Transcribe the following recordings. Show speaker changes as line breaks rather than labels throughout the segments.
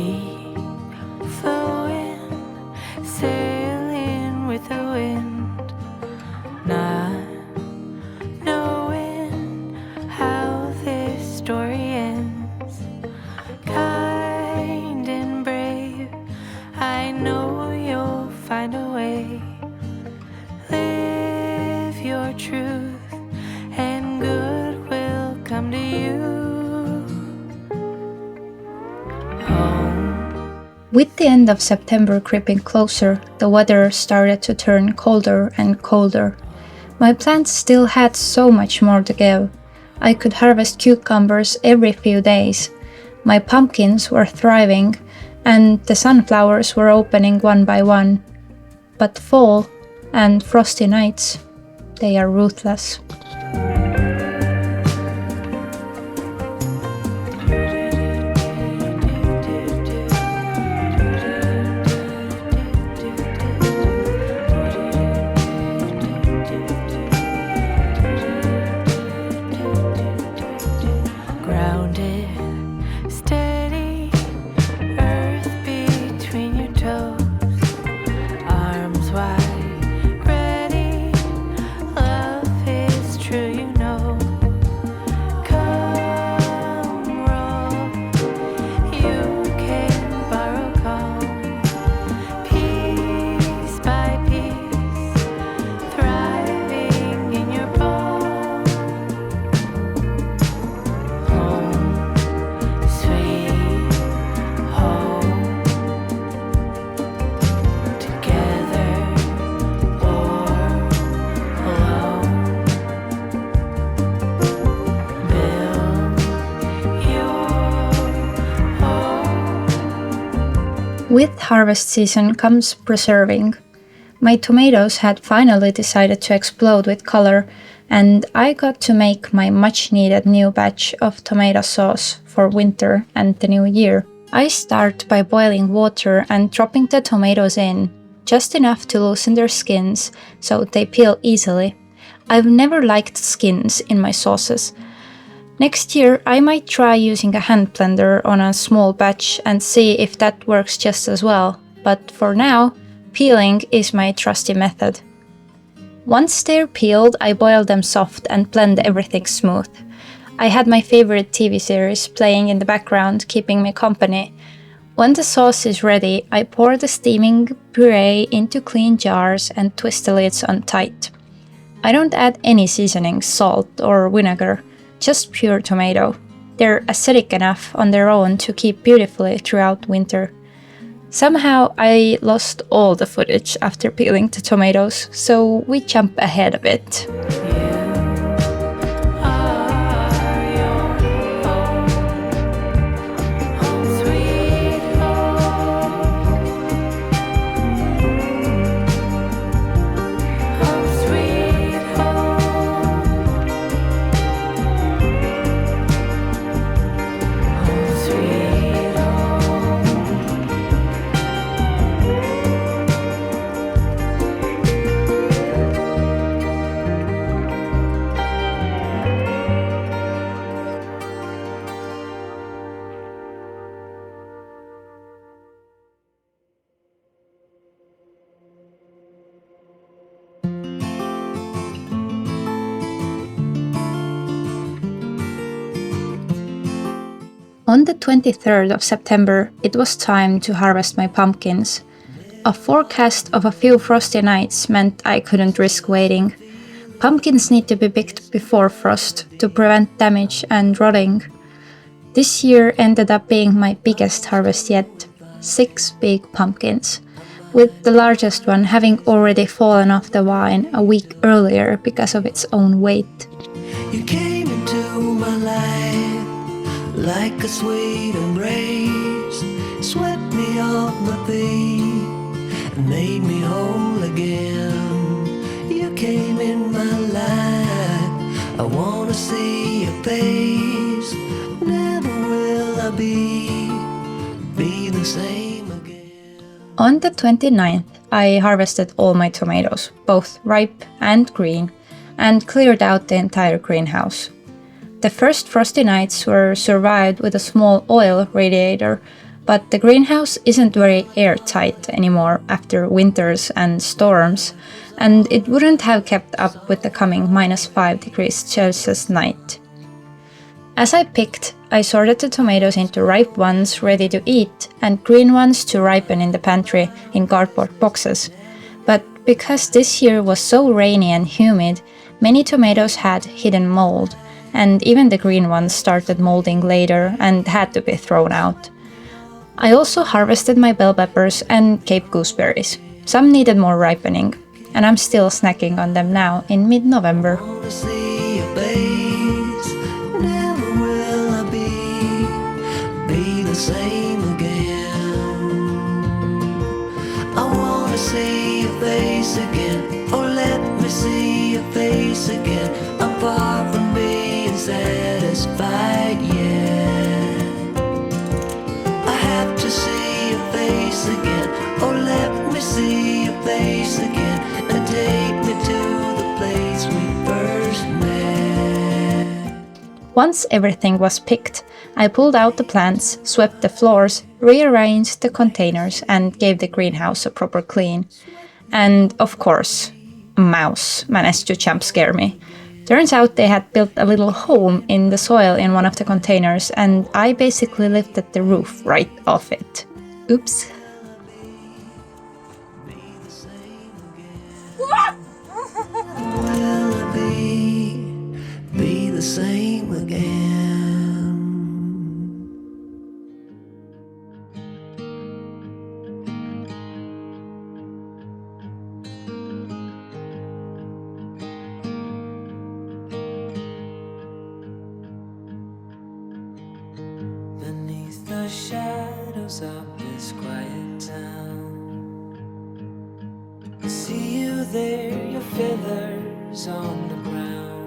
free, flowing, sailing with the wind, not knowing how this story ends. Kind and brave, I know you'll find a way. Live your truth and good will come to you.
With the end of September creeping closer, the weather started to turn colder and colder. My plants still had so much more to give. I could harvest cucumbers every few days. My pumpkins were thriving, and the sunflowers were opening one by one. But fall and frosty nights, they are ruthless.
Grounded, steady, earth between your toes, arms wide, ready, love is true, you know. Come roll, you can borrow calm, piece by piece, thriving in your palm. Home, sweet home, together or alone. Build your home.
With harvest season comes preserving. My tomatoes had finally decided to explode with color, and I got to make my much needed new batch of tomato sauce for winter and the new year. I start by boiling water and dropping the tomatoes in, just enough to loosen their skins so they peel easily. I've never liked skins in my sauces. Next year I might try using a hand blender on a small batch and see if that works just as well, but for now, peeling is my trusty method. Once they're peeled, I boil them soft and blend everything smooth. I had my favorite TV series playing in the background, keeping me company. When the sauce is ready, I pour the steaming puree into clean jars and twist the lids on tight. I don't add any seasonings, salt or vinegar, just pure tomato. They're acidic enough on their own to keep beautifully throughout winter. Somehow I lost all the footage after peeling the tomatoes, so we jump ahead a bit. On the 23rd of September, it was time to harvest my pumpkins. A forecast of a few frosty nights meant I couldn't risk waiting. Pumpkins need to be picked before frost to prevent damage and rotting. This year ended up being my biggest harvest yet, 6 big pumpkins, with the largest one having already fallen off the vine a week earlier because of its own weight.
You came into my life like a sweet embrace, swept me off my feet and made me whole again. You came in my life, I wanna see your face. Never will I be the same again.
On the 29th, I harvested all my tomatoes, both ripe and green, and cleared out the entire greenhouse. The first frosty nights were survived with a small oil radiator, But the greenhouse isn't very airtight anymore after winters and storms, and it wouldn't have kept up with the coming -5 degrees Celsius night. As I picked, I sorted the tomatoes into ripe ones ready to eat and green ones to ripen in the pantry in cardboard boxes. But because this year was so rainy and humid, many tomatoes had hidden mold, and even the green ones started molding later and had to be thrown out. I also harvested my bell peppers and Cape gooseberries. Some needed more ripening, and I'm still snacking on them now in mid-November.
Wanna see your face, never will I be the same again. I wanna see your face again, oh let me see your face again. I'm far from being satisfied yet. I have to see your face again, oh let me see your face again, and take me to the place we first met.
Once everything was picked, I pulled out the plants, swept the floors, rearranged the containers, and gave the greenhouse a proper clean. And of course, a mouse managed to jump scare me. Turns out they had built a little home in the soil in one of the containers, and I basically lifted the roof right off it. Oops.
Will I be the same again? Beneath the shadows of this quiet town, I see you there, your feathers on the ground.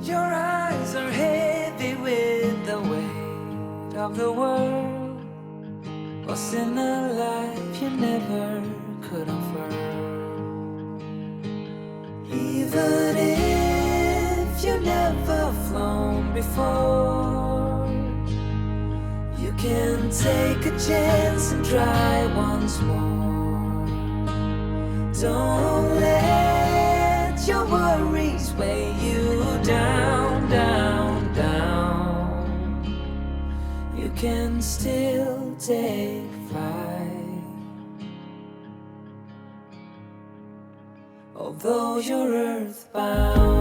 Your eyes are heavy with the weight of the world. What's in a life you never could afford? Even if you never flown before, you can take a chance and try once more. Don't let your worries weigh you down, down, down. You can still take flight, although you're earthbound.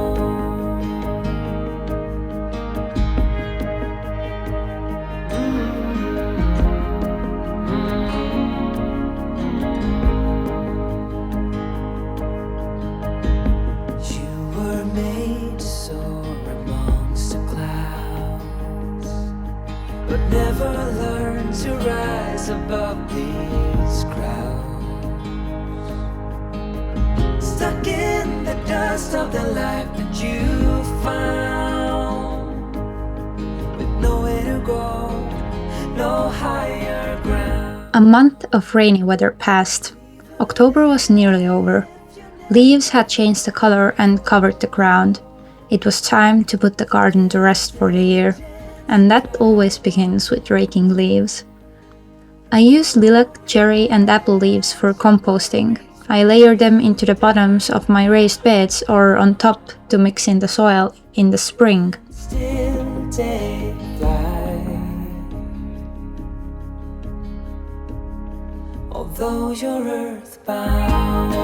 Never learn to rise above these crowds, stuck in the dust of the life that you found, with nowhere to go, no higher ground.
A month of rainy weather passed. October was nearly over. Leaves had changed the color and covered the ground. It was time to put the garden to rest for the year. And that always begins with raking leaves. I use lilac, cherry, and apple leaves for composting. I layer them into the bottoms of my raised beds or on top to mix in the soil in the spring.
Still take flight, although you're earthbound.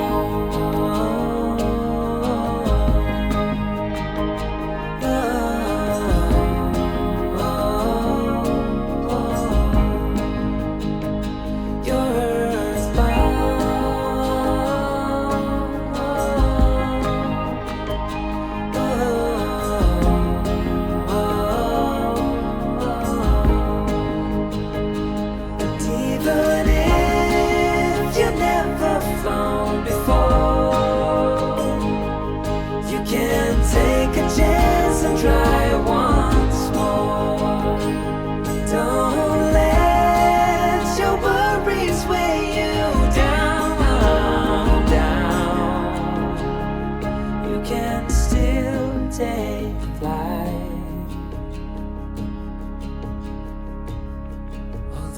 Even if you never flown before,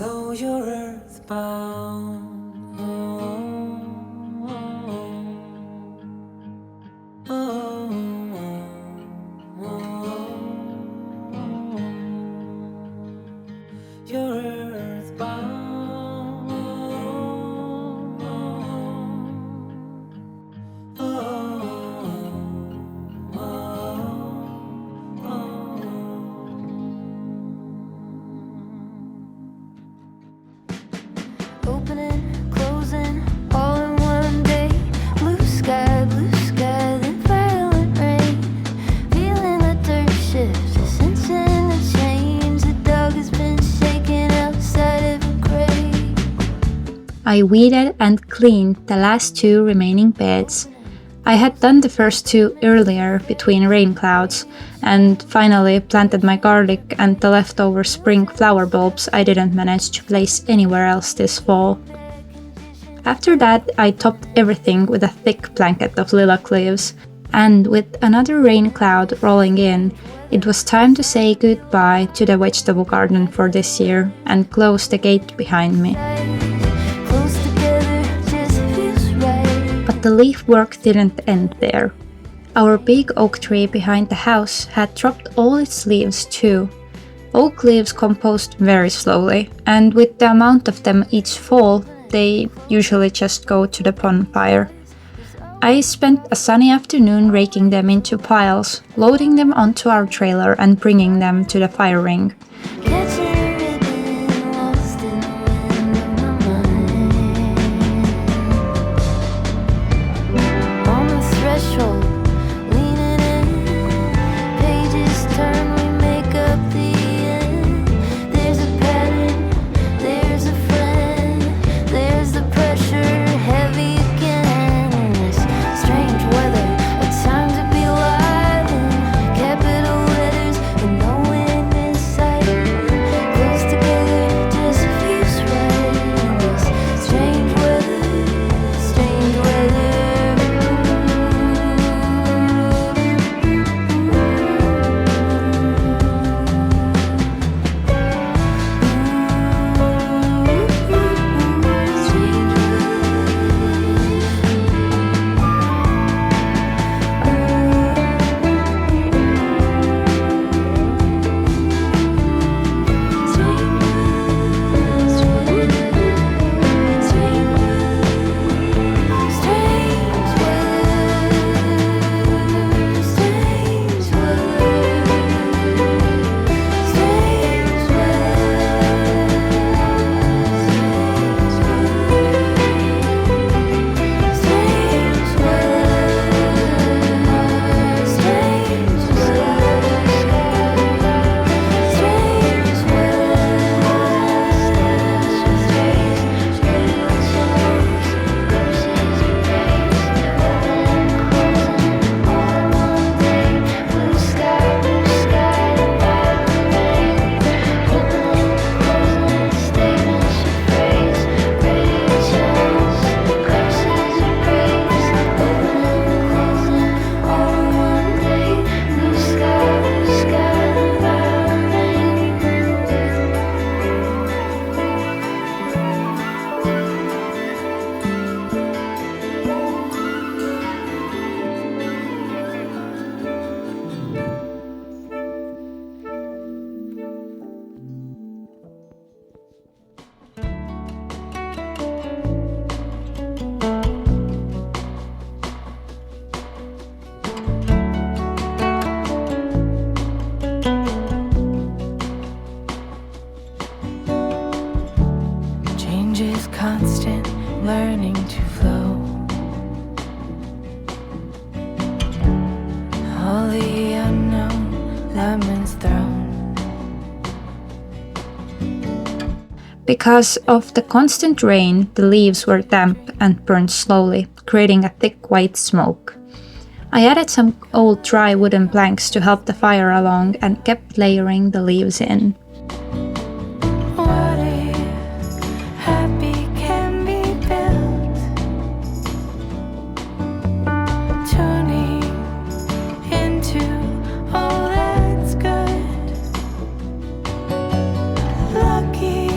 though you're earthbound. You're earthbound.
Opening, closing, all in one day. Blue sky, then violent rain. Feeling the dirt shift, sensing the change. The dog has been shaken outside of a grave.
I weeded and cleaned the last 2 remaining beds. I had done the first 2 earlier between rain clouds, and finally planted my garlic and the leftover spring flower bulbs I didn't manage to place anywhere else this fall. After that, I topped everything with a thick blanket of lilac leaves, and with another rain cloud rolling in, it was time to say goodbye to the vegetable garden for this year and close the gate behind me.
Close together just feels right.
But the leaf work didn't end there. Our big oak tree behind the house had dropped all its leaves too. Oak leaves compost very slowly, and with the amount of them each fall, they usually just go to the bonfire. I spent a sunny afternoon raking them into piles, loading them onto our trailer and bringing them to the fire ring.
Catching a ribbon lost in the wind of my mind. On the threshold, leaning in, pages turn, we make up the end. There's a pattern, there's a friend, there's the pressure, heavy again. This strange weather, a time to be alive in capital letters and no end in sight. Close together just feels right in this strange weather, strange weather. Change is constant, learning to flow. All the unknown, lemons thrown.
Because of the constant rain, the leaves were damp and burned slowly, creating a thick white smoke. I added some old dry wooden planks to help the fire along and kept layering the leaves in.
What if happy can be built? Turning into all that's good. Lucky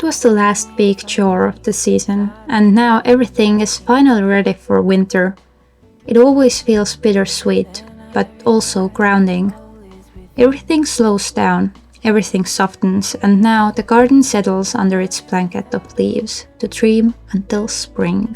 was the last big chore of the season, and now everything is finally ready for winter. It always feels bittersweet, but also grounding. Everything slows down, everything softens, and now the garden settles under its blanket of leaves to dream until spring.